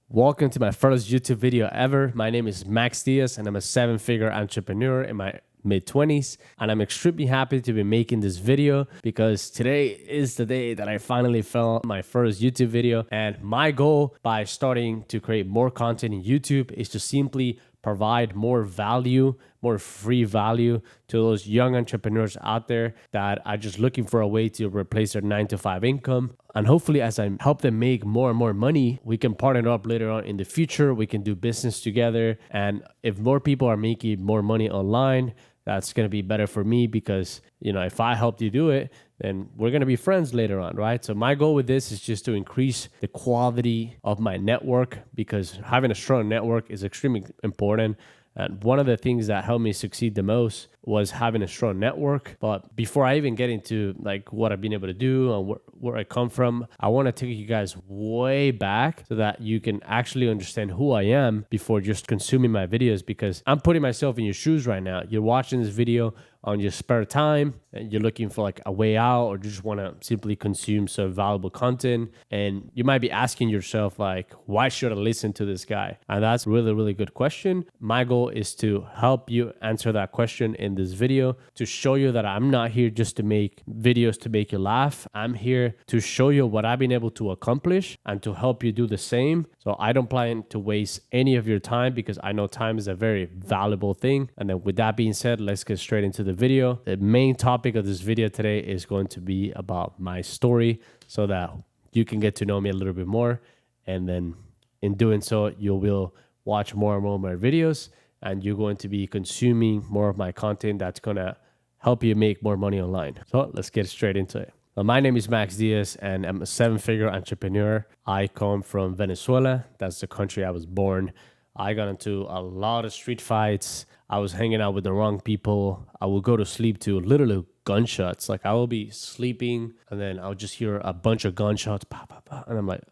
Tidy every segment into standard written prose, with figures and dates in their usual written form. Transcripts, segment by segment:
Welcome to my first YouTube video ever. My name is Max Diaz and I'm a 7-figure entrepreneur in my mid-20s, and I'm extremely happy to be making this video because today is the day that I finally filmed my first YouTube video. And my goal by starting to create more content in YouTube is to simply provide more value, more free value to those young entrepreneurs out there that are just looking for a way to replace their 9-to-5 income. And hopefully, as I help them make more and more money, we can partner up later on in the future. We can do business together. And if more people are making more money online, that's going to be better for me because, if I help you do it, then we're going to be friends later on, right? So my goal with this is just to increase the quality of my network because having a strong network is extremely important. And one of the things that helped me succeed the most was having a strong network. But before I even get into what I've been able to do and where I come from, I want to take you guys way back so that you can actually understand who I am before just consuming my videos, because I'm putting myself in your shoes right now. You're watching this video on your spare time and you're looking for a way out, or just want to simply consume some valuable content. And you might be asking yourself why should I listen to this guy? And that's a really, really good question. My goal is to help you answer that question in this video, to show you that I'm not here just to make videos to make you laugh. I'm here to show you what I've been able to accomplish and to help you do the same. So I don't plan to waste any of your time because I know time is a very valuable thing. And then with that being said, let's get straight into the video. The main topic of this video today is going to be about my story so that you can get to know me a little bit more. And then in doing so, you will watch more and more of my videos, and you're going to be consuming more of my content that's going to help you make more money online. So let's get straight into it. Well, my name is Max Diaz and I'm a 7-figure entrepreneur. I come from Venezuela. That's the country I was born. I got into a lot of street fights. I was hanging out with the wrong people. I would go to sleep to literally gunshots. I will be sleeping and then I'll just hear a bunch of gunshots. Bah, bah, bah, and I'm like,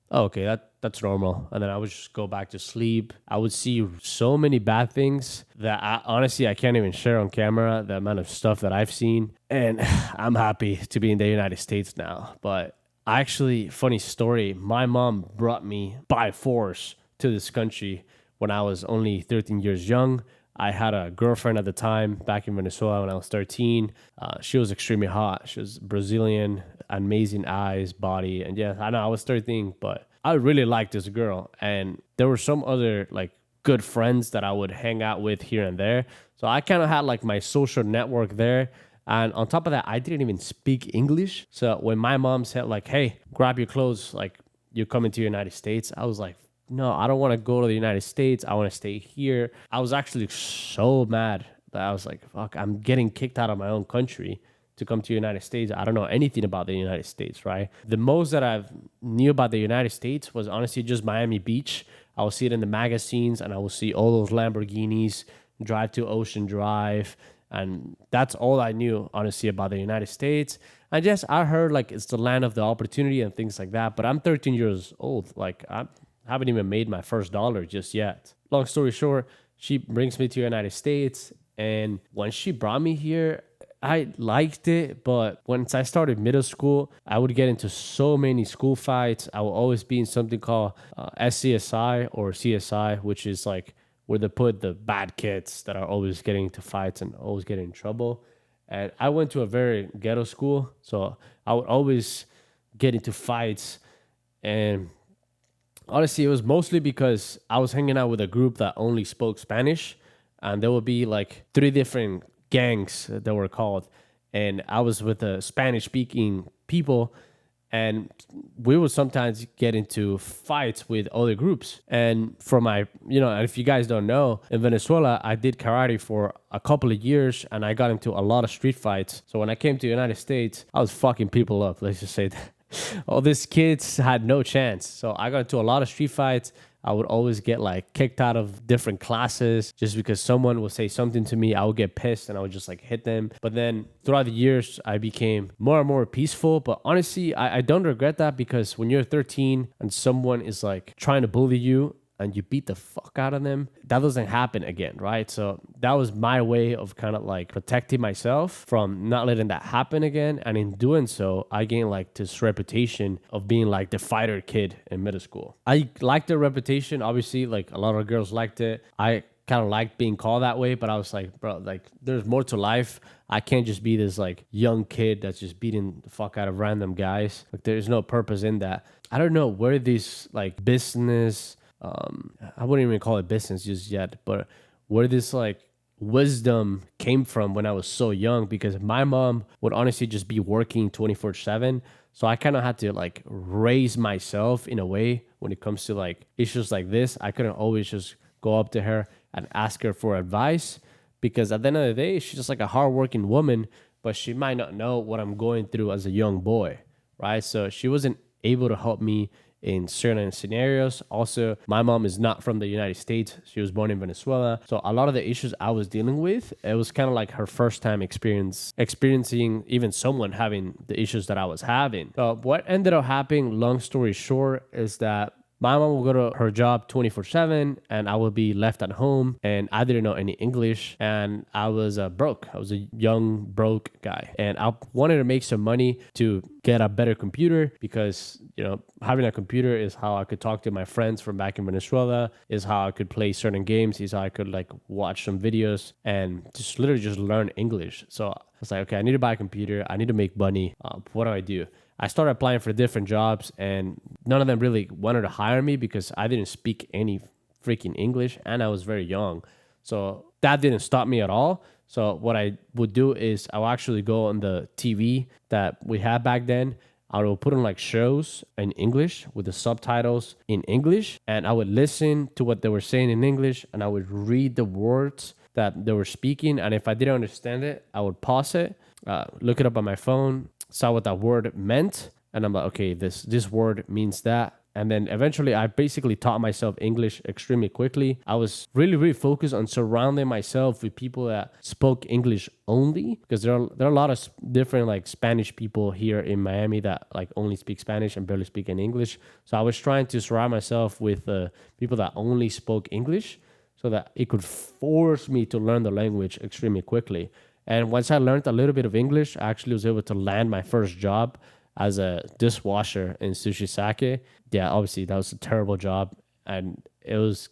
oh, okay, that's normal. And then I would just go back to sleep. I would see so many bad things that I can't even share on camera, the amount of stuff that I've seen. And I'm happy to be in the United States now. But actually, funny story, my mom brought me by force to this country when I was only 13 years young. I had a girlfriend at the time back in Venezuela when I was 13. She was extremely hot. She was Brazilian, amazing eyes, body. And yeah, I know I was 13, but I really liked this girl. And there were some other good friends that I would hang out with here and there. So I kind of had my social network there. And on top of that, I didn't even speak English. So when my mom said hey, grab your clothes, you're coming to the United States, I was like, no, I don't want to go to the United States. I want to stay here. I was actually so mad that I was like, fuck, I'm getting kicked out of my own country to come to the United States. I don't know anything about the United States, right? The most that I've knew about the United States was honestly just Miami Beach. I will see it in the magazines and I will see all those Lamborghinis drive to Ocean Drive. And that's all I knew, honestly, about the United States. And yes, I heard it's the land of the opportunity and things like that. But I'm 13 years old. I haven't even made my first dollar just yet. Long story short, she brings me to the United States. And when she brought me here, I liked it. But once I started middle school, I would get into so many school fights. I would always be in something called SCSI or CSI, which is where they put the bad kids that are always getting into fights and always getting in trouble. And I went to a very ghetto school. So I would always get into fights. And honestly, it was mostly because I was hanging out with a group that only spoke Spanish, and there would be 3 different gangs that were called, and I was with the Spanish-speaking people, and we would sometimes get into fights with other groups. And for my, if you guys don't know, in Venezuela, I did karate for a couple of years, and I got into a lot of street fights. So when I came to the United States, I was fucking people up, let's just say that. All these kids had no chance. So I got into a lot of street fights. I would always get kicked out of different classes just because someone would say something to me. I would get pissed and I would just hit them. But then throughout the years, I became more and more peaceful. But honestly, I don't regret that, because when you're 13 and someone is trying to bully you and you beat the fuck out of them, that doesn't happen again, right? So that was my way of kind of like protecting myself from not letting that happen again. And in doing so, I gained like this reputation of being like the fighter kid in middle school. I liked the reputation. Obviously, like a lot of girls liked it. I kind of liked being called that way, but I was like, bro, like there's more to life. I can't just be this like young kid that's just beating the fuck out of random guys. Like there's no purpose in that. I don't know where these like business, I wouldn't even call it business just yet, but where this like wisdom came from when I was so young, because my mom would honestly just be working 24/7. So I kind of had to like raise myself in a way when it comes to like issues like this. I couldn't always just go up to her and ask her for advice, because at the end of the day, she's just like a hardworking woman, but she might not know what I'm going through as a young boy, right? So she wasn't able to help me in certain scenarios. Also, my mom is not from the United States. She was born in Venezuela. So a lot of the issues I was dealing with, it was kind of like her first time experiencing even someone having the issues that I was having. So what ended up happening, long story short, is that my mom will go to her job 24/7 and I would be left at home, and I didn't know any English, and I was broke. I was a young broke guy, and I wanted to make some money to get a better computer, because, you know, having a computer is how I could talk to my friends from back in Venezuela, is how I could play certain games, is how I could like watch some videos and just literally just learn English. So I was like, okay, I need to buy a computer. I need to make money. What do I do? I started applying for different jobs, and none of them really wanted to hire me because I didn't speak any freaking English and I was very young. So that didn't stop me at all. So what I would do is I would actually go on the TV that we had back then. I would put on like shows in English with the subtitles in English, and I would listen to what they were saying in English, and I would read the words that they were speaking. And if I didn't understand it, I would pause it, look it up on my phone, saw what that word meant, and I'm like, okay, this word means that. And then eventually I basically taught myself English extremely quickly. I was really, really focused on surrounding myself with people that spoke English only, because there are a lot of different like Spanish people here in Miami that like only speak Spanish and barely speak any English. So I was trying to surround myself with people that only spoke English, so that it could force me to learn the language extremely quickly. And once I learned a little bit of English, I actually was able to land my first job as a dishwasher in Sushi Sake. Yeah, obviously that was a terrible job, and it was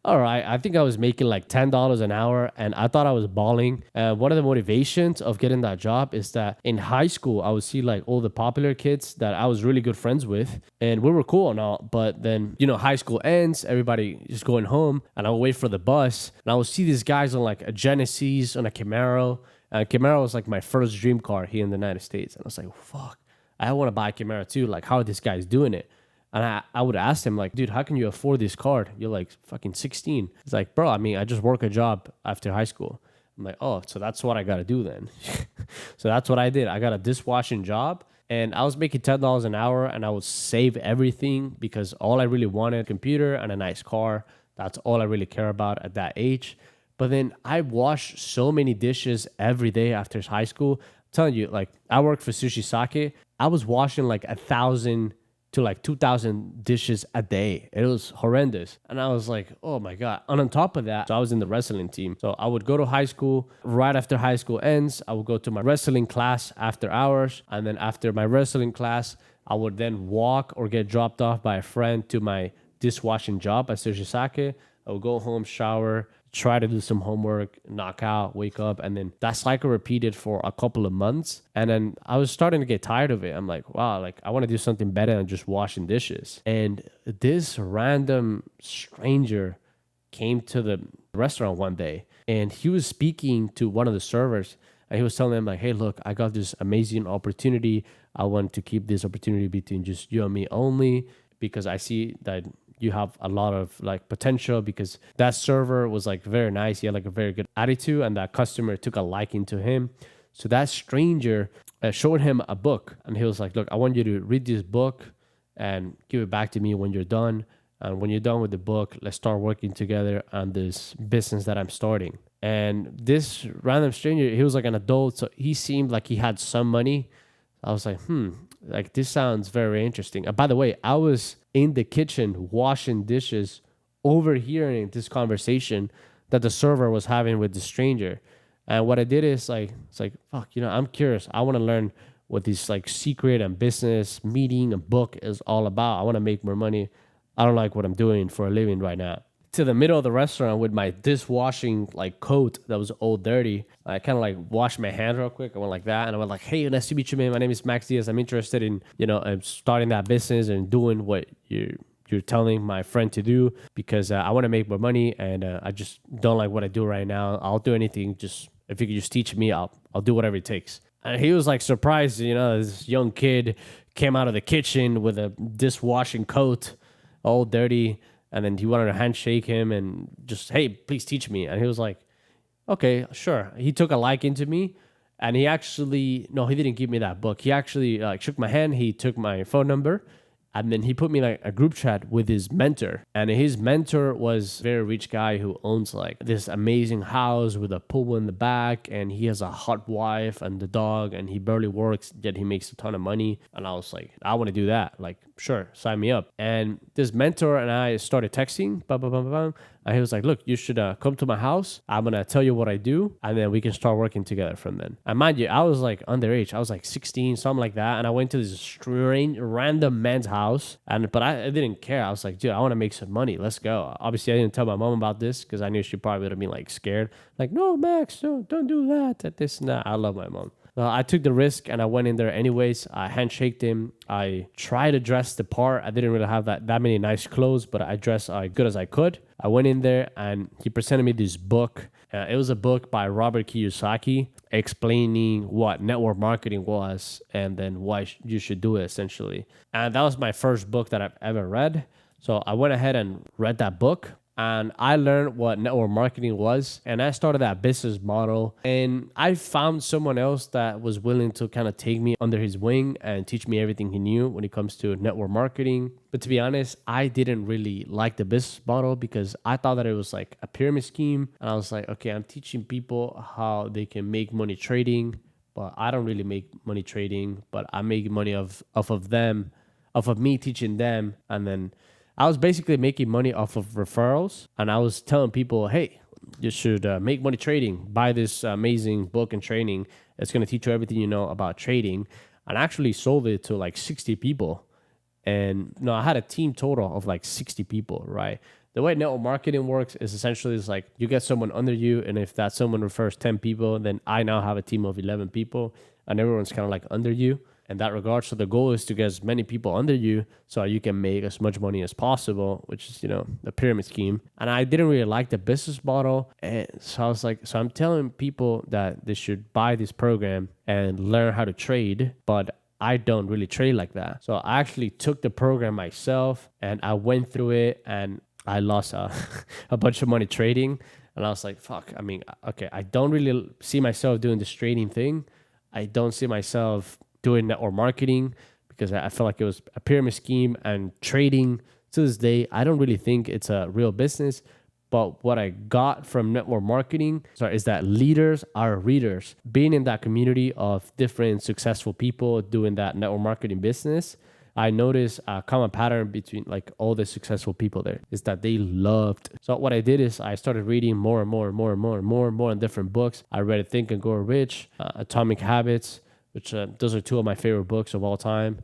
all right. I think I was making like $10 an hour, and I thought I was balling. One of the motivations of getting that job is that in high school, I would see like all the popular kids that I was really good friends with, and we were cool and all. But then, you know, high school ends, everybody is going home, and I would wait for the bus, and I would see these guys on like a Genesis, on a Camaro. Camaro was like my first dream car here in the United States. And I was like, fuck, I want to buy a Camaro too. Like, how are these guys doing it? And I would ask him, like, dude, how can you afford this car? You're like fucking 16. He's like, bro, I mean, I just work a job after high school. I'm like, oh, so that's what I got to do then. So that's what I did. I got a dishwashing job, and I was making $10 an hour, and I would save everything because all I really wanted, a computer and a nice car. That's all I really care about at that age. But then I washed so many dishes every day after high school. I'm telling you, like, I worked for Sushi Sake. I was washing like 1,000 to like 2,000 dishes a day. It was horrendous. And I was like, oh my God. And on top of that, so I was in the wrestling team. So I would go to high school. Right after high school ends, I would go to my wrestling class after hours. And then after my wrestling class, I would then walk or get dropped off by a friend to my dishwashing job at Sushi Sake. I would go home, shower, try to do some homework, knock out, wake up. And then that cycle repeated for a couple of months. And then I was starting to get tired of it. I'm like, wow, like I want to do something better than just washing dishes. And this random stranger came to the restaurant one day, and he was speaking to one of the servers, and he was telling them like, hey, look, I got this amazing opportunity. I want to keep this opportunity between just you and me only, because I see that you have a lot of like potential, because that server was like very nice. He had like a very good attitude, and that customer took a liking to him. So that stranger showed him a book, and he was like, look, I want you to read this book and give it back to me when you're done. And when you're done with the book, let's start working together on this business that I'm starting. And this random stranger, he was like an adult, so he seemed like he had some money. I was like, like this sounds very interesting. And by the way, I was in the kitchen washing dishes, overhearing this conversation that the server was having with the stranger. And what I did is like, it's like, fuck, I'm curious. I want to learn what this like secret and business meeting and book is all about. I want to make more money. I don't like what I'm doing for a living right now. To the middle of the restaurant with my dishwashing like coat that was all dirty. I kind of like washed my hands real quick. I went like that, and I went like, "Hey, nice to meet you, man. My name is Max Diaz. I'm interested in starting that business and doing what you're telling my friend to do because I want to make more money, and I just don't like what I do right now. I'll do anything. Just if you could just teach me, I'll do whatever it takes." And he was like surprised. This young kid came out of the kitchen with a dishwashing coat, all dirty. And then he wanted to handshake him and just, hey, please teach me. And he was like, okay, sure. He took a liking to me. And he didn't give me that book. He actually shook my hand. He took my phone number. And then he put me like a group chat with his mentor. And his mentor was a very rich guy who owns like this amazing house with a pool in the back. And he has a hot wife and the dog. And he barely works, yet he makes a ton of money. And I was like, I want to do that. Like, sure, sign me up. And this mentor and I started texting. And he was like, look, you should come to my house. I'm going to tell you what I do. And then we can start working together from then. And mind you, I was like underage. I was like 16, something like that. And I went to this strange, random man's house. But I didn't care. I was like, dude, I want to make some money. Let's go. Obviously, I didn't tell my mom about this because I knew she probably would have been like scared. Like, no, Max, don't do that. This and that. I love my mom. I took the risk and I went in there anyways. I handshaked him. I tried to dress the part. I didn't really have that many nice clothes, but I dressed as good as I could. I went in there and he presented me this book. It was a book by Robert Kiyosaki explaining what network marketing was and then why you should do it essentially. And that was my first book that I've ever read. So I went ahead and read that book. And I learned what network marketing was. And I started that business model. And I found someone else that was willing to kind of take me under his wing and teach me everything he knew when it comes to network marketing. But to be honest, I didn't really like the business model because I thought that it was like a pyramid scheme. And I was like, okay, I'm teaching people how they can make money trading. But I don't really make money trading. But I make money off of me teaching them. And then I was basically making money off of referrals, and I was telling people, hey, you should make money trading. Buy this amazing book and training. It's going to teach you everything you know about trading. And I actually sold it to like 60 people. And I had a team total of like 60 people, right? The way network marketing works is essentially it's like you get someone under you, and if that someone refers 10 people, then I now have a team of 11 people, and everyone's kind of like under you. In that regard, so the goal is to get as many people under you so you can make as much money as possible, which is, the pyramid scheme. And I didn't really like the business model. And so I was like, so I'm telling people that they should buy this program and learn how to trade, but I don't really trade like that. So I actually took the program myself and I went through it and I lost a bunch of money trading. And I was like, fuck, okay, I don't really see myself doing this trading thing. I don't see myself doing network marketing because I felt like it was a pyramid scheme, and trading to this day, I don't really think it's a real business. But what I got from network marketing is that leaders are readers. Being in that community of different successful people doing that network marketing business, I noticed a common pattern between like all the successful people there is that they loved. So what I did is I started reading more and more in different books. I read Think and Grow Rich, Atomic Habits, which those are two of my favorite books of all time.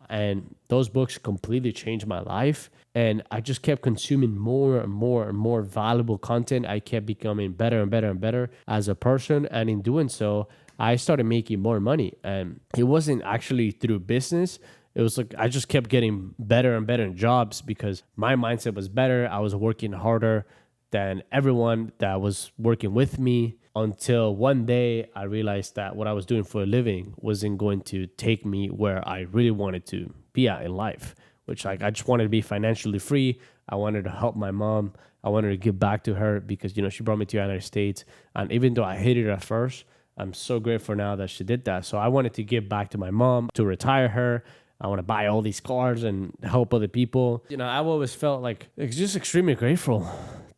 And those books completely changed my life. And I just kept consuming more and more valuable content. I kept becoming better and better as a person. And in doing so, I started making more money. And it wasn't actually through business. It was like I just kept getting better and better in jobs because my mindset was better. I was working harder than everyone that was working with me. Until one day I realized that what I was doing for a living wasn't going to take me where I really wanted to be at in life, which I just wanted to be financially free. I wanted to help my mom. I wanted to give back to her because, she brought me to the United States. And even though I hated it at first, I'm so grateful now that she did that. So I wanted to give back to my mom, to retire her. I want to buy all these cars and help other people. I've always felt like just extremely grateful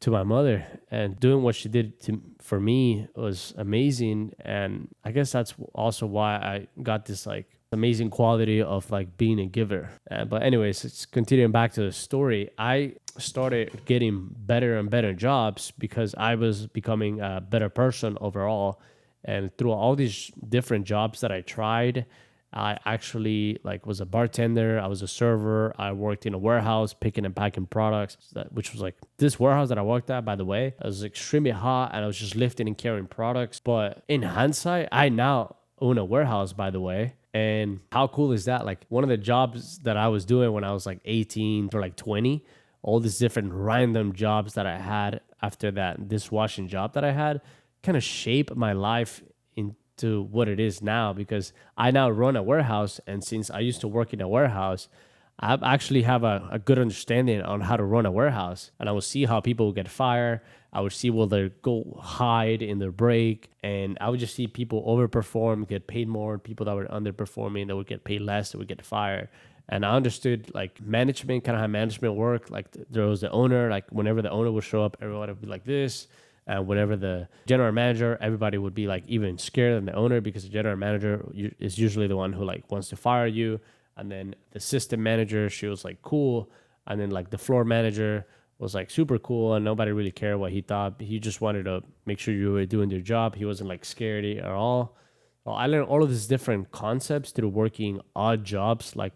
to my mother, and doing what she did for me was amazing. And I guess that's also why I got this like amazing quality of like being a giver. But anyways, it's continuing back to the story. I started getting better and better jobs because I was becoming a better person overall. And through all these different jobs that I tried, I actually like was a bartender. I was a server. I worked in a warehouse picking and packing products, which was like this warehouse that I worked at, by the way. It was extremely hot and I was just lifting and carrying products. But in hindsight, I now own a warehouse, by the way. And how cool is that? Like one of the jobs that I was doing when I was like 18 or like 20, all these different random jobs that I had after that dishwashing job that I had kind of shaped my life into what it is now, because I now run a warehouse. And since I used to work in a warehouse, I actually have a good understanding on how to run a warehouse. And I will see how people will get fired. I would see will they go hide in their break. And I would just see people overperform, get paid more. People that were underperforming, that would get paid less, that would get fired. And I understood like management, kind of how management work. Like there was the owner, like whenever the owner would show up, everyone would be like this. And whenever the general manager, everybody would be like even scared than the owner, because the general manager is usually the one who like wants to fire you. And then the system manager, she was like cool. And then like the floor manager was like super cool, and nobody really cared what he thought. He just wanted to make sure you were doing your job. He wasn't like scaredy at all. Well, I learned all of these different concepts through working odd jobs, like,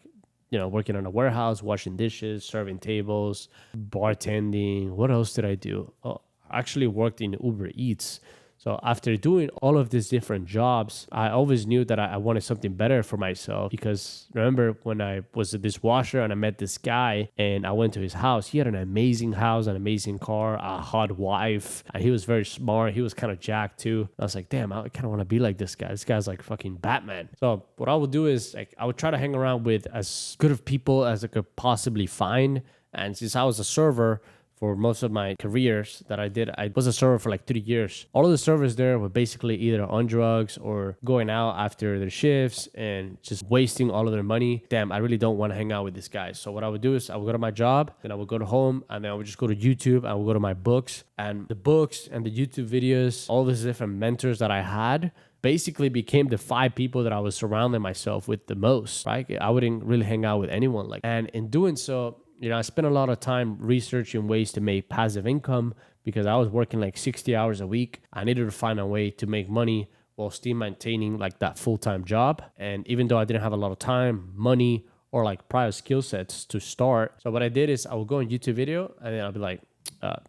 you know, working on a warehouse, washing dishes, serving tables, bartending. What else did I do? Oh, I actually worked in Uber Eats. So after doing all of these different jobs, I always knew that I wanted something better for myself. Because remember when I was a dishwasher and I met this guy and I went to his house, he had an amazing house, an amazing car, a hot wife, and he was very smart. He was kind of jacked too. I was like, damn, I kind of want to be like this guy. This guy's like fucking Batman. So what I would do is like, I would try to hang around with as good of people as I could possibly find. And since I was a server, for most of my careers that I did, I was a server for like 3 years. All of the servers there were basically either on drugs or going out after their shifts and just wasting all of their money. Damn, I really don't want to hang out with these guys. So what I would do is I would go to my job, then I would go to home, and then I would just go to YouTube. I would go to my books, and the books and the YouTube videos, all these different mentors that I had basically became the 5 people that I was surrounding myself with the most, right? I wouldn't really hang out with anyone like, and in doing so, you know, I spent a lot of time researching ways to make passive income, because I was working like 60 hours a week. I needed to find a way to make money while still maintaining like that full-time job. And even though I didn't have a lot of time, money, or like prior skill sets to start. So what I did is I would go on YouTube video, and then I'll be like,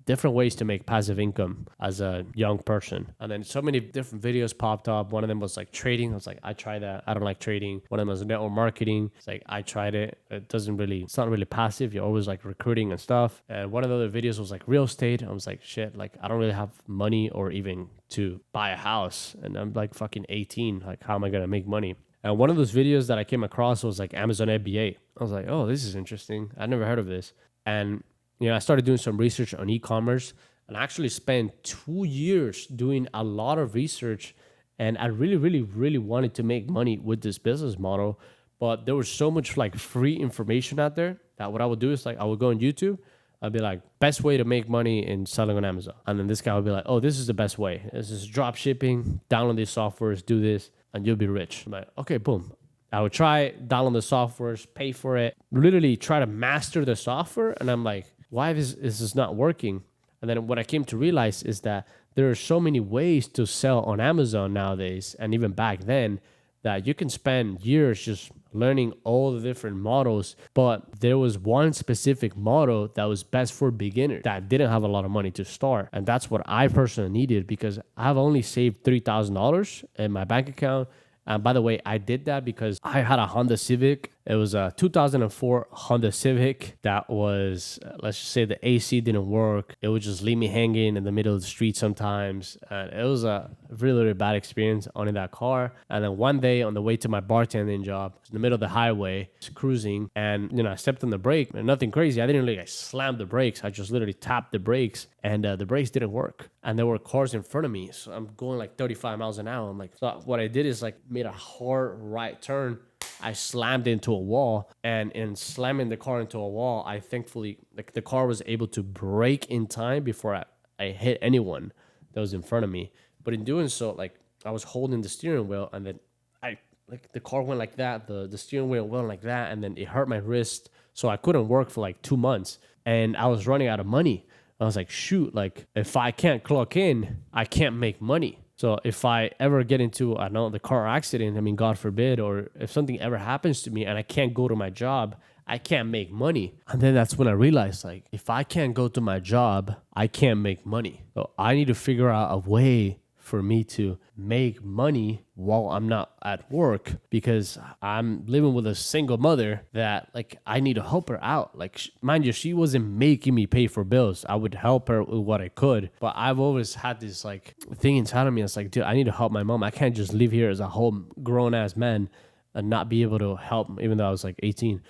different ways to make passive income as a young person. And then so many different videos popped up. One of them was like trading. I was like, I tried that. I don't like trading. One of them was network marketing. It's like, I tried it. It's not really passive. You're always like recruiting and stuff. And one of the other videos was like real estate. I was like, shit, like I don't really have money or even to buy a house. And I'm like fucking 18. Like, how am I going to make money? And one of those videos that I came across was like Amazon FBA. I was like, oh, this is interesting. I'd never heard of this. And you know, I started doing some research on e-commerce, and I actually spent 2 years doing a lot of research. And I really wanted to make money with this business model, but there was so much like free information out there that what I would do is like, I would go on YouTube. I'd be like, best way to make money in selling on Amazon. And then this guy would be like, oh, this is the best way. This is drop shipping, download these softwares, do this, and you'll be rich. I'm like, okay, boom. I would try, download the softwares, pay for it, literally try to master the software. And I'm like, why is this not working? And then what I came to realize is that there are so many ways to sell on Amazon nowadays, and even back then, that you can spend years just learning all the different models. But there was one specific model that was best for beginners that didn't have a lot of money to start. And that's what I personally needed, because I've only saved $3,000 in my bank account. And by the way, I did that because I had a Honda Civic. It was a 2004 Honda Civic that was, let's just say the AC didn't work. It would just leave me hanging in the middle of the street sometimes. And it was a really bad experience owning that car. And then one day on the way to my bartending job, in the middle of the highway, cruising, and you know, I stepped on the brake, and nothing crazy. I didn't really slam the brakes. I just literally tapped the brakes, and the brakes didn't work. And there were cars in front of me. So I'm going like 35 miles an hour. I'm like, so what I did is like made a hard right turn. I slammed into a wall, and in slamming the car into a wall, I thankfully, like the car was able to brake in time before I hit anyone that was in front of me. But in doing so, like I was holding the steering wheel, and then I like the car went like that, the steering wheel went like that, and then it hurt my wrist, so I couldn't work for like 2 months, and I was running out of money. I was like, shoot, like if I can't clock in, I can't make money. So if I ever get into the car accident, I mean, God forbid, or if something ever happens to me and I can't go to my job, I can't make money. And then that's when I realized, like, if I can't go to my job, I can't make money. So I need to figure out a way for me to make money while I'm not at work, because I'm living with a single mother that, like, I need to help her out. Like, mind you, she wasn't making me pay for bills. I would help her with what I could, but I've always had this like thing inside of me. It's like, dude, I need to help my mom. I can't just live here as a whole grown ass man and not be able to help, even though I was like 18.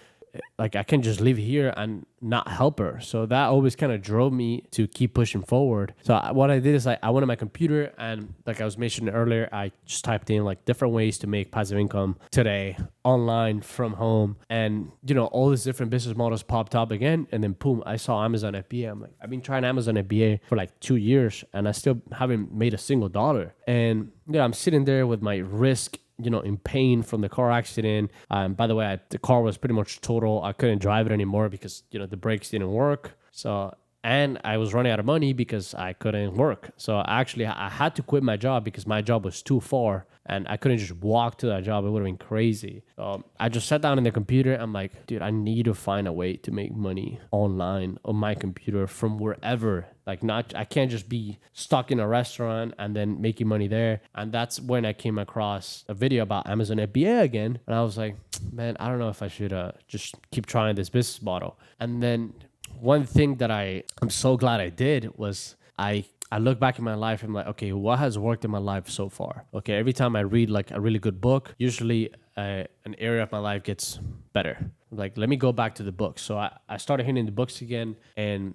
Like, I can just live here and not help her. So that always kind of drove me to keep pushing forward. So what I did is I went on my computer, and like I was mentioning earlier, I just typed in like different ways to make passive income today online from home. And, all these different business models popped up again. And then boom, I saw Amazon FBA. I'm like, I've been trying Amazon FBA for like 2 years and I still haven't made a single dollar. And I'm sitting there with my risk in pain from the car accident. By the way, the car was pretty much total. I couldn't drive it anymore because, the brakes didn't work. So, and I was running out of money because I couldn't work. So actually, I had to quit my job because my job was too far and I couldn't just walk to that job. It would have been crazy. So I just sat down in the computer. I'm like, dude, I need to find a way to make money online on my computer from wherever. Like, I can't just be stuck in a restaurant and then making money there. And that's when I came across a video about Amazon FBA again. And I was like, man, I don't know if I should just keep trying this business model. And then one thing that I'm so glad I did was I look back in my life and I'm like, okay, what has worked in my life so far? Okay, every time I read like a really good book, usually an area of my life gets better. Like, let me go back to the books. So I started hitting the books again, and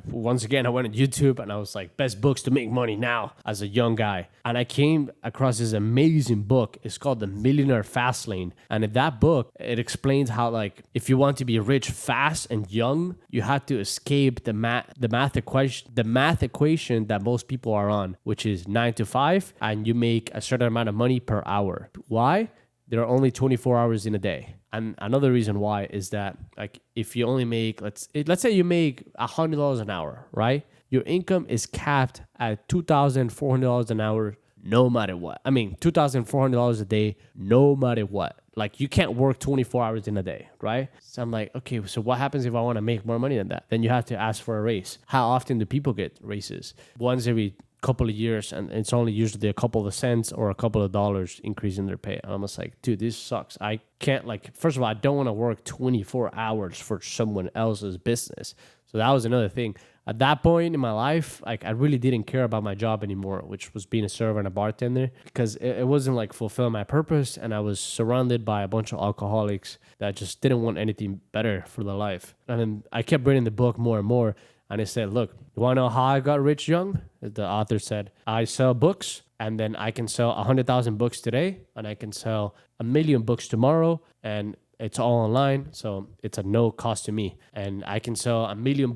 once again I went on YouTube and I was like, best books to make money now as a young guy. And I came across this amazing book. It's called The Millionaire Fast Lane. And in that book, it explains how, like, if you want to be rich fast and young, you have to escape the math equation that most people are on, which is 9 to 5, and you make a certain amount of money per hour. Why? There are only 24 hours in a day. And another reason why is that, like, if you only make, let's say you make $100 an hour, right? Your income is capped at $2,400 an hour, no matter what. I mean, $2,400 a day, no matter what. Like, you can't work 24 hours in a day, right? So I'm like, okay, so what happens if I want to make more money than that? Then you have to ask for a raise. How often do people get raises? Once every couple of years, and it's only usually a couple of cents or a couple of dollars increase in their pay. And I'm just like, dude, this sucks. I can't, like, first of all, I don't want to work 24 hours for someone else's business. So that was another thing. At that point in my life, like, I really didn't care about my job anymore, which was being a server and a bartender, because it wasn't like fulfilling my purpose. And I was surrounded by a bunch of alcoholics that just didn't want anything better for their life. And then I kept reading the book more and more. And it said, look, you want to know how I got rich young? The author said, I sell books, and then I can sell 100,000 books today, and I can sell 1 million books tomorrow, and it's all online, so it's a no cost to me. And I can sell 1 million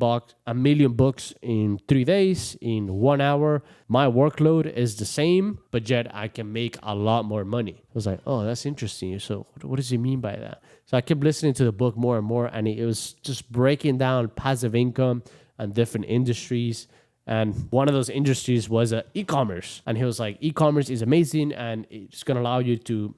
books in 3 days, in 1 hour. My workload is the same, but yet I can make a lot more money. I was like, oh, that's interesting. So what does he mean by that? So I kept listening to the book more and more, and it was just breaking down passive income and different industries. And one of those industries was e-commerce. And he was like, e-commerce is amazing and it's going to allow you to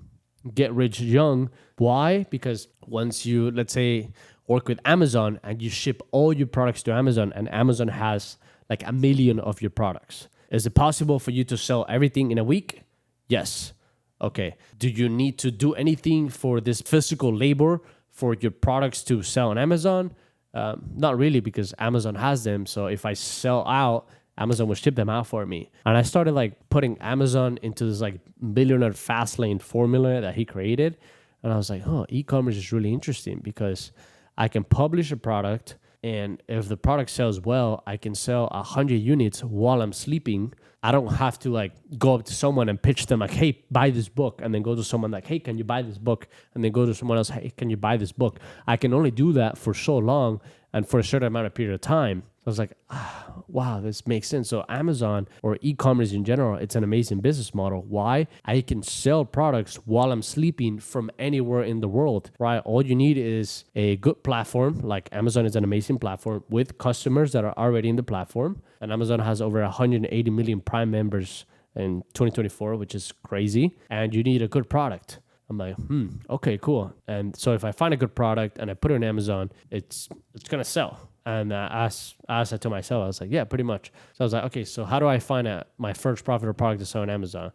get rich young. Why? Because once you, let's say, work with Amazon and you ship all your products to Amazon, and Amazon has like 1 million of your products. Is it possible for you to sell everything in a week? Yes. Okay. Do you need to do anything for this physical labor for your products to sell on Amazon? Not really, because Amazon has them. So if I sell out, Amazon will ship them out for me. And I started like putting Amazon into this like millionaire fast lane formula that he created. And I was like, oh, e-commerce is really interesting because I can publish a product, and if the product sells well, I can sell 100 units while I'm sleeping. I don't have to like go up to someone and pitch them like, hey, buy this book. And then go to someone like, hey, can you buy this book? And then go to someone else, hey, can you buy this book? I can only do that for so long. and for a certain amount of period of time. I was like, wow, this makes sense. So Amazon or e-commerce in general, it's an amazing business model. Why? I can sell products while I'm sleeping from anywhere in the world, right? All you need is a good platform. Like Amazon is an amazing platform with customers that are already in the platform. And Amazon has over 180 million Prime members in 2024, which is crazy. And you need a good product. I'm like, okay, cool. And so if I find a good product and I put it on Amazon, it's gonna sell. And as I said to myself, I was like, yeah, pretty much. So I was like, okay, so how do I find my first profitable product to sell on Amazon?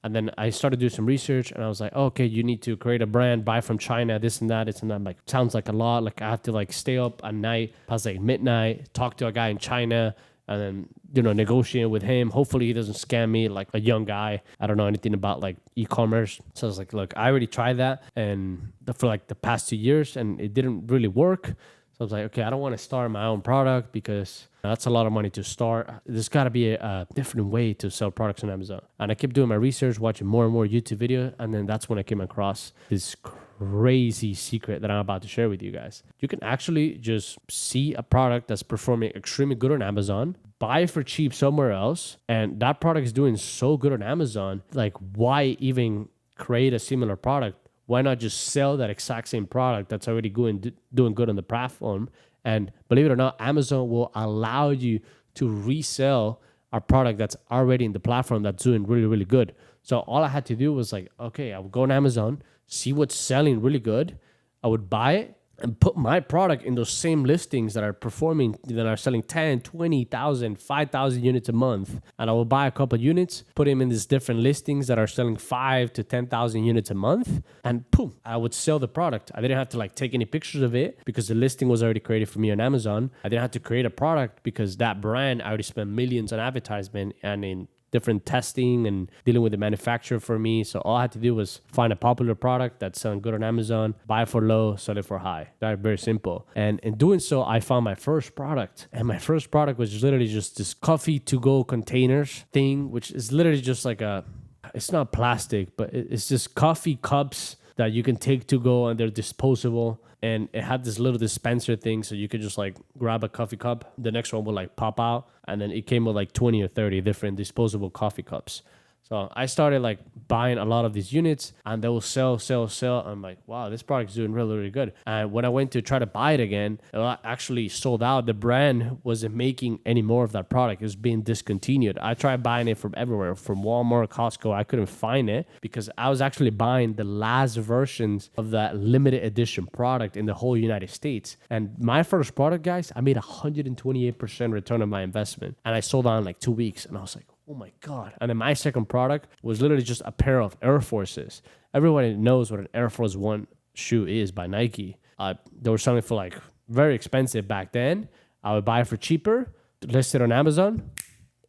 And then I started doing some research, and I was like, okay, you need to create a brand, buy from China, this and that. I'm like, sounds like a lot. Like I have to like stay up at night, past like midnight, talk to a guy in China, and then, negotiate with him. Hopefully he doesn't scam me, like a young guy. I don't know anything about like e-commerce. So I was like, look, I already tried that and for like the past 2 years, and it didn't really work. So I was like, okay, I don't want to start my own product because that's a lot of money to start. There's got to be a different way to sell products on Amazon. And I kept doing my research, watching more and more YouTube videos. And then that's when I came across this crazy secret that I'm about to share with you guys. You can actually just see a product that's performing extremely good on Amazon, buy it for cheap somewhere else, and that product is doing so good on Amazon. Like, why even create a similar product? Why not just sell that exact same product that's already doing good on the platform? And believe it or not, Amazon will allow you to resell a product that's already in the platform that's doing really, really good. So all I had to do was like, okay, I would go on Amazon, see what's selling really good. I would buy it and put my product in those same listings that are performing, that are selling 10, 20,000, 5,000 units a month. And I will buy a couple of units, put them in these different listings that are selling 5 to 10,000 units a month. And boom, I would sell the product. I didn't have to like take any pictures of it because the listing was already created for me on Amazon. I didn't have to create a product because that brand, I already spent millions on advertisement and in different testing and dealing with the manufacturer for me. So all I had to do was find a popular product that's selling good on Amazon, buy it for low, sell it for high. That's very simple. And in doing so, I found my first product. And my first product was literally just this coffee to go containers thing, which is literally just like it's not plastic, but it's just coffee cups that you can take to go, and they're disposable. And it had this little dispenser thing, so you could just like grab a coffee cup. The next one would like pop out, and then it came with like 20 or 30 different disposable coffee cups. So I started like buying a lot of these units, and they will sell. I'm like, wow, this product's doing really, really good. And when I went to try to buy it again, it actually sold out. The brand wasn't making any more of that product. It was being discontinued. I tried buying it from everywhere, from Walmart, Costco. I couldn't find it because I was actually buying the last versions of that limited edition product in the whole United States. And my first product, guys, I made 128% return on my investment. And I sold out in like 2 weeks. And I was like, oh my God. And then my second product was literally just a pair of Air Forces. Everybody knows what an Air Force One shoe is by Nike. They were selling for like very expensive back then. I would buy it for cheaper, listed on Amazon.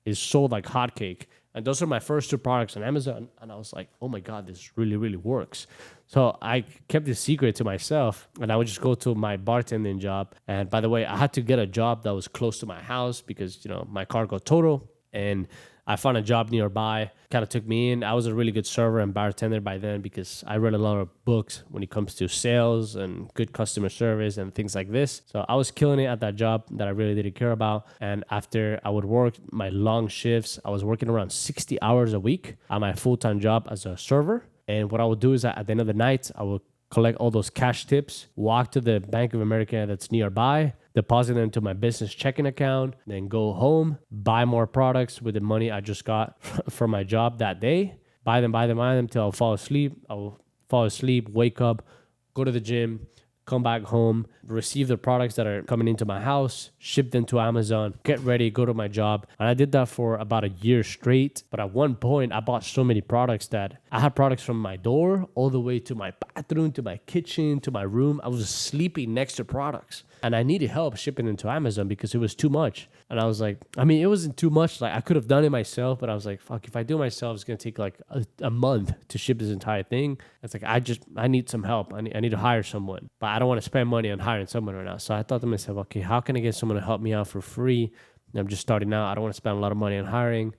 It's sold like hotcake. And those are my first two products on Amazon. And I was like, oh my God, this really, really works. So I kept this secret to myself, and I would just go to my bartending job. And by the way, I had to get a job that was close to my house because, my car got total. And I found a job nearby, kind of took me in. I was a really good server and bartender by then because I read a lot of books when it comes to sales and good customer service and things like this. So I was killing it at that job that I really didn't care about. And after I would work my long shifts, I was working around 60 hours a week at my full-time job as a server. And what I would do is at the end of the night, I would collect all those cash tips, walk to the Bank of America that's nearby, deposit them into my business checking account, then go home, buy more products with the money I just got from my job that day, buy them till I'll fall asleep. I'll fall asleep, wake up, go to the gym, come back home, receive the products that are coming into my house, ship them to Amazon, get ready, go to my job. And I did that for about a year straight. But at one point, I bought so many products that I had products from my door all the way to my bathroom, to my kitchen, to my room. I was sleeping next to products. And I needed help shipping them to Amazon because it was too much. And I was like, it wasn't too much. Like I could have done it myself, but I was like, fuck, if I do it myself, it's going to take like a month to ship this entire thing. It's like, I need some help. I need to hire someone, but I don't want to spend money on hiring someone right now. So I thought to myself, okay, how can I get someone to help me out for free? And I'm just starting out. I don't want to spend a lot of money on hiring.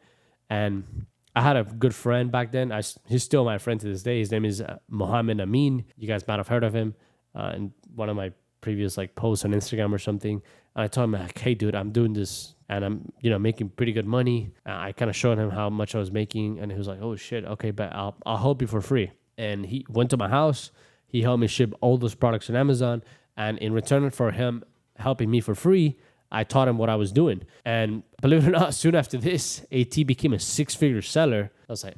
And I had a good friend back then. He's still my friend to this day. His name is Mohammed Amin. You guys might have heard of him. And one of my previous like post on Instagram or something. And I told him like, hey dude, I'm doing this and I'm, making pretty good money. I kind of showed him how much I was making and he was like, oh shit, okay, but I'll help you for free. And he went to my house. He helped me ship all those products on Amazon. And in return for him helping me for free, I taught him what I was doing. And believe it or not, soon after this, AT became a 6-figure seller. I was like,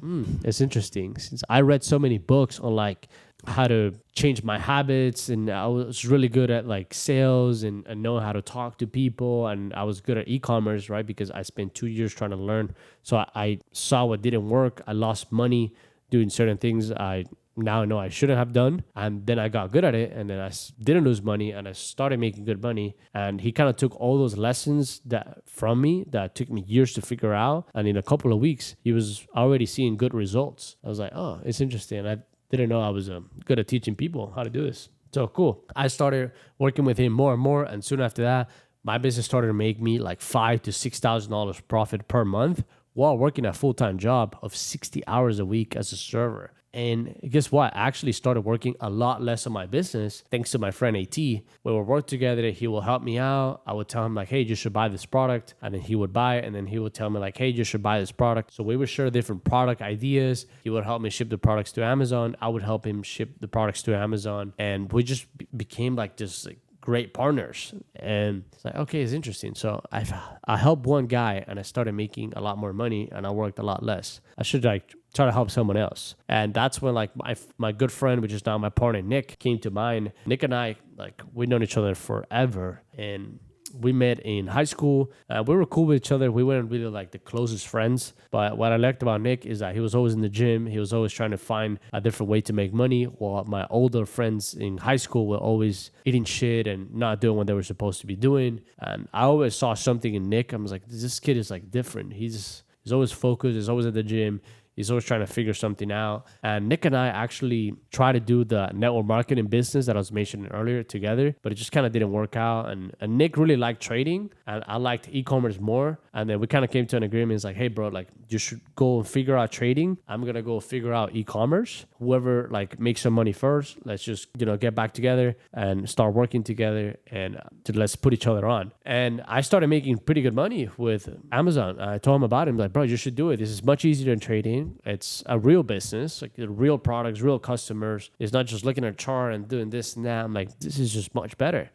it's interesting. Since I read so many books on like how to change my habits, and I was really good at like sales and know how to talk to people, and I was good at e-commerce, right? Because I spent 2 years trying to learn. So I saw what didn't work. I lost money doing certain things I now know I shouldn't have done. And then I got good at it, and then I didn't lose money, and I started making good money. And he kind of took all those lessons from me that took me years to figure out. And in a couple of weeks, he was already seeing good results. I was like, oh, it's interesting. I didn't know I was good at teaching people how to do this. So cool. I started working with him more and more. And soon after that, my business started to make me like $5,000 to $6,000 profit per month while working a full-time job of 60 hours a week as a server. And guess what? I actually started working a lot less on my business thanks to my friend AT. When we work together, he will help me out. I would tell him like, hey, you should buy this product. And then he would buy it. And then he would tell me like, hey, you should buy this product. So we would share different product ideas. He would help me ship the products to Amazon. I would help him ship the products to Amazon. And we just became like just like great partners. And it's like, okay, it's interesting. So I helped one guy and I started making a lot more money and I worked a lot less. I should like try to help someone else. And that's when like my good friend, which is now my partner, Nick, came to mind. Nick and I, like, we've known each other forever. And we met in high school. We were cool with each other. We weren't really like the closest friends. But what I liked about Nick is that he was always in the gym. He was always trying to find a different way to make money. While my older friends in high school were always eating shit and not doing what they were supposed to be doing. And I always saw something in Nick. I was like, this kid is like different. He's always focused. He's always at the gym. He's always trying to figure something out. And Nick and I actually tried to do the network marketing business that I was mentioning earlier together, but it just kind of didn't work out. And Nick really liked trading and I liked e-commerce more. And then we kind of came to an agreement. It's like, hey, bro, like you should go and figure out trading. I'm going to go figure out e-commerce. Whoever like makes some money first, let's just, get back together and start working together and let's put each other on. And I started making pretty good money with Amazon. I told him about it. I'm like, bro, you should do it. This is much easier than trading. It's a real business, like real products, real customers. It's not just looking at a chart and doing this and that. I'm like, this is just much better.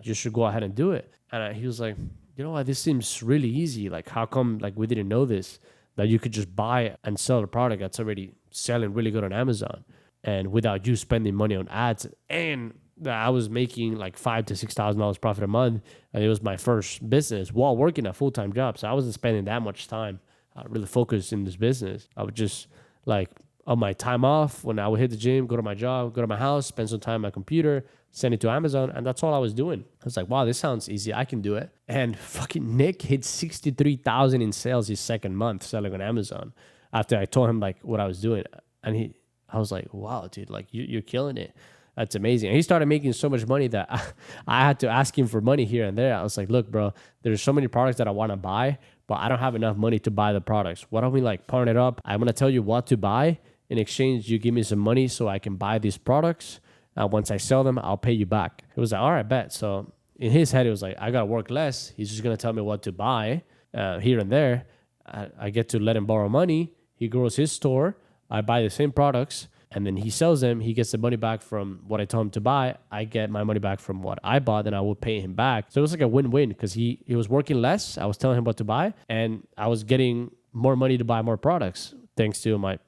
You should go ahead and do it. And he was like, you know what? This seems really easy. Like, how come like we didn't know this? That you could just buy and sell a product that's already selling really good on Amazon, and without you spending money on ads. And I was making like $5,000 to $6,000 profit a month, and it was my first business while working a full-time job. So I wasn't spending that much time really focused in this business. I would just like on my time off when I would hit the gym, go to my job, go to my house, spend some time on my computer, send it to Amazon. And that's all I was doing. I was like, wow, this sounds easy. I can do it. And fucking Nick hit 63,000 in sales his second month selling on Amazon after I told him like what I was doing. And I was like, wow, dude, like you're killing it. That's amazing. And he started making so much money that I had to ask him for money here and there. I was like, look, bro, there's so many products that I want to buy, but I don't have enough money to buy the products. Why don't we like partner it up? I'm going to tell you what to buy. In exchange, you give me some money so I can buy these products. Once I sell them, I'll pay you back. It was like, all right, bet. So in his head, it was like, I got to work less. He's just going to tell me what to buy here and there. I get to let him borrow money. He grows his store. I buy the same products. And then he sells them. He gets the money back from what I told him to buy. I get my money back from what I bought, and I will pay him back. So it was like a win-win because he was working less. I was telling him what to buy, and I was getting more money to buy more products thanks to my,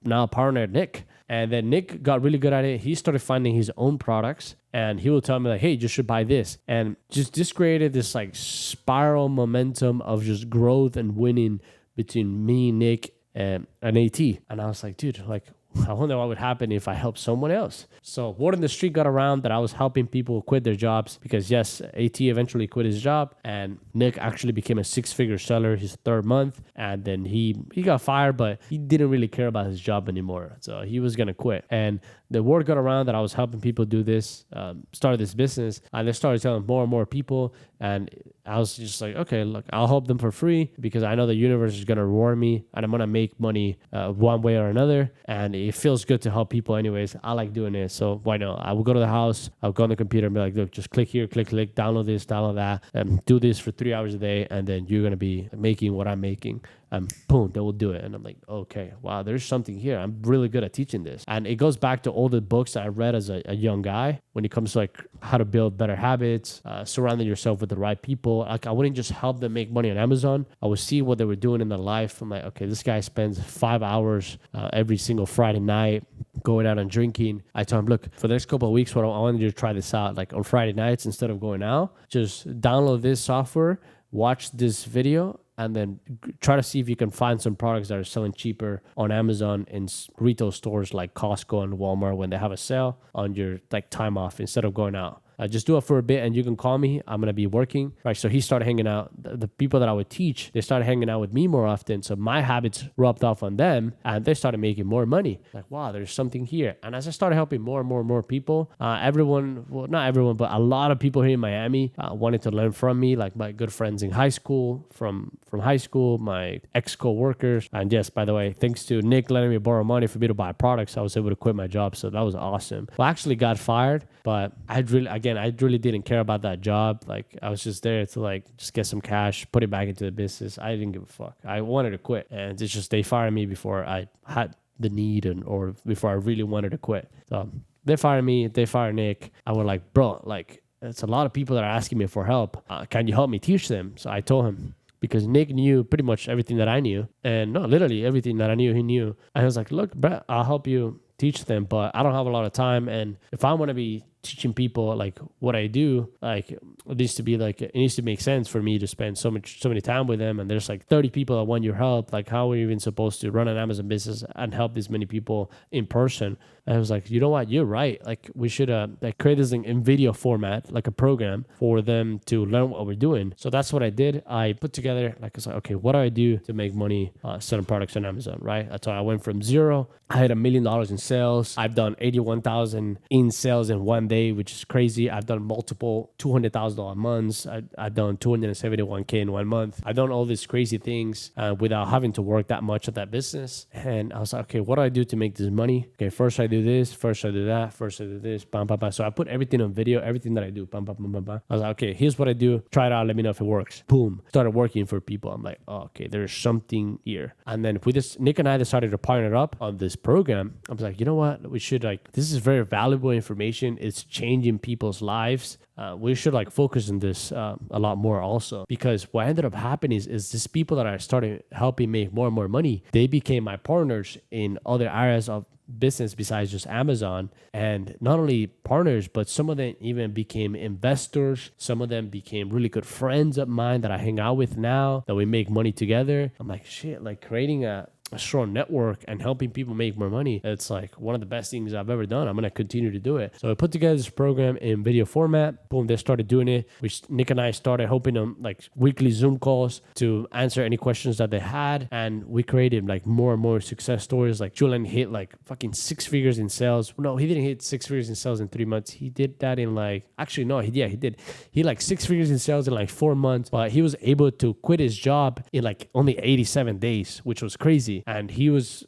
now partner, Nick. And then Nick got really good at it. He started finding his own products, and he will tell me like, hey, you should buy this. And just this created this like spiral momentum of just growth and winning between me, Nick, and AT. And I was like, dude, like, I wonder what would happen if I helped someone else. So word on the street got around that I was helping people quit their jobs because yes, AT eventually quit his job and Nick actually became a 6-figure seller his third month. And then he got fired, but he didn't really care about his job anymore. So he was going to quit. And the word got around that I was helping people do this, started this business, and they started telling more and more people. And I was just like, okay, look, I'll help them for free because I know the universe is going to reward me and I'm going to make money one way or another. And it feels good to help people anyways. I like doing it. So why not? I will go to the house, I'll go on the computer and be like, look, just click here, click, download this, download that, and do this for 3 hours a day. And then you're going to be making what I'm making. And boom, they will do it. And I'm like, okay, wow, there's something here. I'm really good at teaching this. And it goes back to all the books that I read as a young guy when it comes to like how to build better habits, surrounding yourself with the right people. Like I wouldn't just help them make money on Amazon. I would see what they were doing in their life. I'm like, okay, this guy spends 5 hours every single Friday night going out and drinking. I told him, look, for the next couple of weeks, I wanted you to try this out. Like on Friday nights, instead of going out, just download this software, watch this video, and then try to see if you can find some products that are selling cheaper on Amazon in retail stores like Costco and Walmart when they have a sale on your like time off instead of going out. Just do it for a bit and you can call me. I'm going to be working. Right. So he started hanging out. The people that I would teach, they started hanging out with me more often. So my habits rubbed off on them and they started making more money. Like, wow, there's something here. And as I started helping more and more people, everyone, well, not everyone, but a lot of people here in Miami wanted to learn from me. Like my good friends in high school, from high school, my ex-co-workers. And yes, by the way, thanks to Nick letting me borrow money for me to buy products, I was able to quit my job. So that was awesome. Well, I actually got fired, but I really didn't care about that job. Like I was just there to like just get some cash, put it back into the business. I didn't give a fuck. I wanted to quit, and it's just they fired me before I had the need or before I really wanted to quit. So they fired me. They fired Nick. I was like, bro, like it's a lot of people that are asking me for help. Can you help me teach them? So I told him. Because Nick knew pretty much everything that I knew. And no, literally everything that I knew, he knew. And I was like, look, Brett, I'll help you teach them, but I don't have a lot of time. And if I want to be teaching people like what I do, like it needs to make sense for me to spend so many time with them. And there's like 30 people that want your help. Like how are you even supposed to run an Amazon business and help this many people in person? And I was like, you know what? You're right. Like we should like create this in video format, like a program for them to learn what we're doing. So that's what I did. I put together, like I was like, okay, what do I do to make money selling products on Amazon, right? That's how I went from zero. I had $1 million in sales. I've done 81,000 in sales in one day, which is crazy. I've done multiple $200,000 months. I've done 271K in 1 month. I've done all these crazy things without having to work that much at that business. And I was like, okay, what do I do to make this money? Okay, first I do this, first I do that, first I do this, bam, bam, bam. So I put everything on video, everything that I do, bam, bam, bam, bam, bam. I was like, okay, here's what I do. Try it out. Let me know if it works. Boom. Started working for people. I'm like, oh, okay, there's something here. And then Nick and I decided to partner up on this program. I was like, you know what? We should this is very valuable information. It's changing people's lives. We should focus on this a lot more also, because what ended up happening is these people that I started helping make more and more money, they became my partners in other areas of business besides just Amazon. And not only partners, but some of them even became investors. Some of them became really good friends of mine that I hang out with now, that we make money together. I'm like, shit, creating a strong network and helping people make more money. It's one of the best things I've ever done. I'm going to continue to do it. So I put together this program in video format. Boom, they started doing it. Nick and I started helping them weekly Zoom calls to answer any questions that they had. And we created more and more success stories. Julian hit fucking 6 figures in sales. No, he didn't hit 6 figures in sales in 3 months. He did that in actually, no, he did. He 6 figures in sales in 4 months, but he was able to quit his job in only 87 days, which was crazy. And he was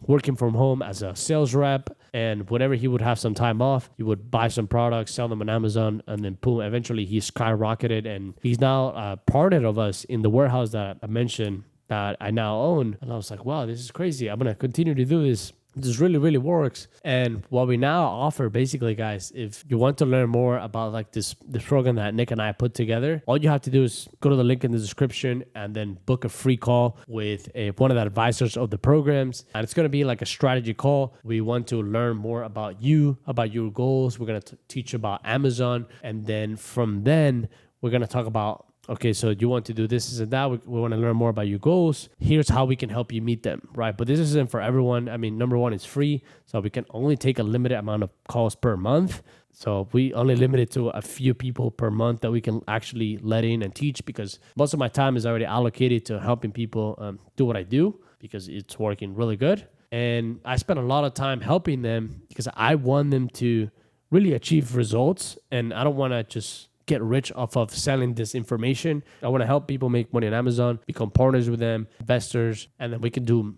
working from home as a sales rep. And whenever he would have some time off, he would buy some products, sell them on Amazon, and then boom, eventually he skyrocketed. And he's now a partner of us in the warehouse that I mentioned that I now own. And I was like, wow, this is crazy. I'm going to continue to do this. This really, really works. And what we now offer, basically, guys, if you want to learn more about this program that Nick and I put together, all you have to do is go to the link in the description and then book a free call with one of the advisors of the programs. And it's going to be a strategy call. We want to learn more about you, about your goals. We're going to teach about Amazon. And then from then, we're going to talk about, okay, so you want to do this and that. We want to learn more about your goals. Here's how we can help you meet them, right? But this isn't for everyone. I mean, number one, it's free. So we can only take a limited amount of calls per month. So we only limit it to a few people per month that we can actually let in and teach, because most of my time is already allocated to helping people do what I do, because it's working really good. And I spend a lot of time helping them because I want them to really achieve results. And I don't want to just get rich off of selling this information. I want to help people make money on Amazon, become partners with them, investors, and then we can do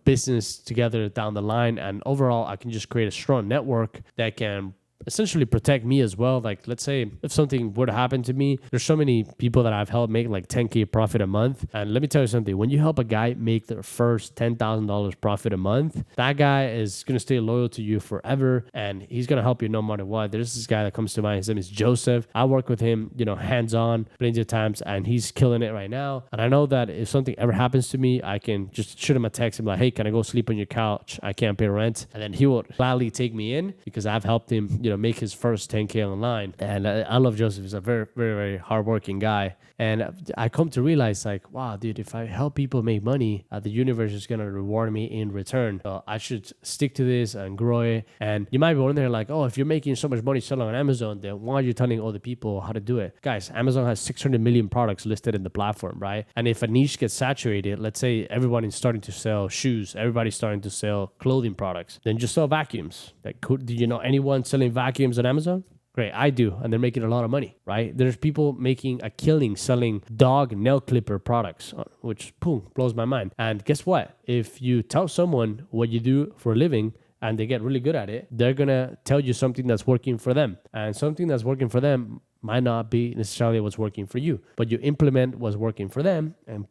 business together down the line. And overall, I can just create a strong network that can essentially protect me as well. Like, let's say if something were to happen to me, there's so many people that I've helped make like 10K profit a month. And let me tell you something, when you help a guy make their first $10,000 profit a month, that guy is going to stay loyal to you forever. And he's going to help you no matter what. There's this guy that comes to mind. His name is Joseph. I work with him, hands-on plenty of times, and he's killing it right now. And I know that if something ever happens to me, I can just shoot him a text and be like, hey, can I go sleep on your couch? I can't pay rent. And then he will gladly take me in because I've helped him, make his first 10K online. And I love Joseph. He's a very, very, very hardworking guy. And I come to realize, like, wow, dude, if I help people make money, the universe is going to reward me in return. So I should stick to this and grow it. And you might be wondering, like, oh, if you're making so much money selling on Amazon, then why are you telling other people how to do it? Guys, Amazon has 600 million products listed in the platform, right? And if a niche gets saturated, let's say everybody's starting to sell shoes, everybody's starting to sell clothing products, then just sell vacuums. Like, do you know anyone selling vacuums on Amazon? Great, I do, and they're making a lot of money, right? There's people making a killing selling dog nail clipper products, which, boom, blows my mind. And guess what? If you tell someone what you do for a living and they get really good at it, they're going to tell you something that's working for them. And something that's working for them might not be necessarily what's working for you, but you implement what's working for them, and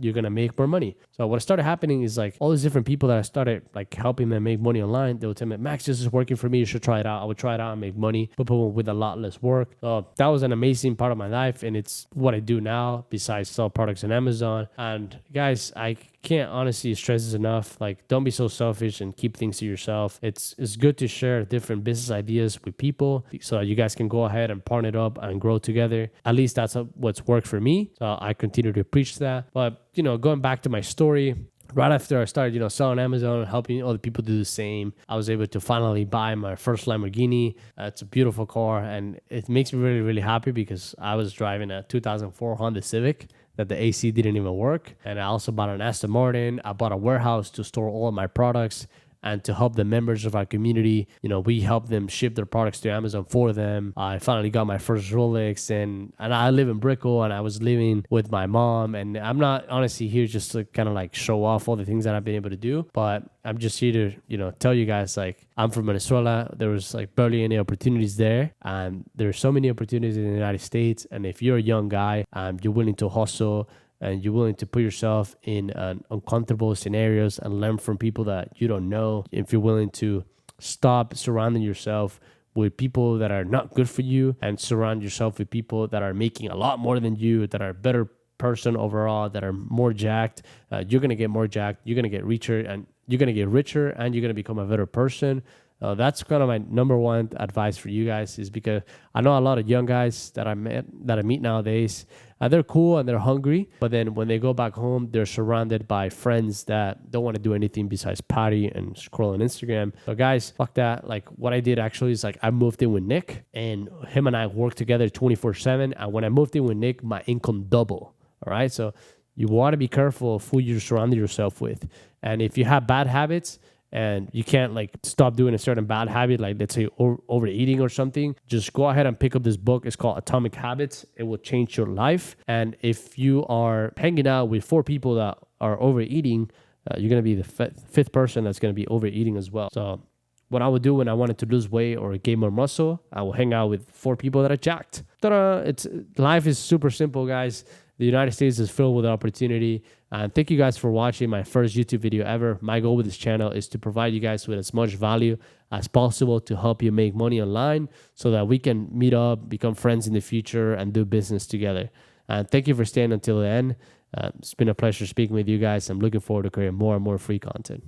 you're going to make more money. So what started happening is, like, all these different people that I started like helping them make money online, they would tell me, Max, this is working for me. You should try it out. I would try it out and make money, but with a lot less work. So that was an amazing part of my life. And it's what I do now besides sell products on Amazon. And guys, I can't honestly stress this enough. Like, don't be so selfish and keep things to yourself. It's good to share different business ideas with people so you guys can go ahead and partner up and grow together. At least that's what's worked for me. So I continue to preach that. But, going back to my story, right after I started, selling Amazon, helping other people do the same, I was able to finally buy my first Lamborghini. It's a beautiful car, and it makes me really, really happy because I was driving a 2004 Honda Civic that the AC didn't even work. And I also bought an Aston Martin. I bought a warehouse to store all of my products and to help the members of our community. We help them ship their products to Amazon for them. I finally got my first Rolex, and I live in Brickell, and I was living with my mom. And I'm not honestly here just to kind of like show off all the things that I've been able to do, but I'm just here to, tell you guys, like, I'm from Venezuela. There was like barely any opportunities there, and there's so many opportunities in the United States. And if you're a young guy, you're willing to hustle, and you're willing to put yourself in uncomfortable scenarios and learn from people that you don't know, if you're willing to stop surrounding yourself with people that are not good for you and surround yourself with people that are making a lot more than you, that are a better person overall, that are more jacked, you're going to get more jacked, you're going to get richer, and you're going to get richer, and you're going to become a better person. That's kind of my number one advice for you guys, is because I know a lot of young guys that I meet nowadays. They're cool and they're hungry, but then when they go back home, they're surrounded by friends that don't want to do anything besides party and scroll on Instagram. So guys, fuck that. Like, what I did actually is, like, I moved in with Nick, and him and I worked together 24/7. And when I moved in with Nick, my income doubled. All right. So you want to be careful of who you're surrounding yourself with. And if you have bad habits, and you can't like stop doing a certain bad habit, like let's say overeating or something, just go ahead and pick up this book. It's called Atomic Habits. It will change your life. And if you are hanging out with 4 people that are overeating, you're going to be the fifth person that's going to be overeating as well. So what I would do when I wanted to lose weight or gain more muscle, I will hang out with 4 people that are jacked. Life is super simple, guys. The United States is filled with opportunity. And thank you guys for watching my first YouTube video ever. My goal with this channel is to provide you guys with as much value as possible to help you make money online so that we can meet up, become friends in the future, and do business together. And thank you for staying until the end. It's been a pleasure speaking with you guys. I'm looking forward to creating more and more free content.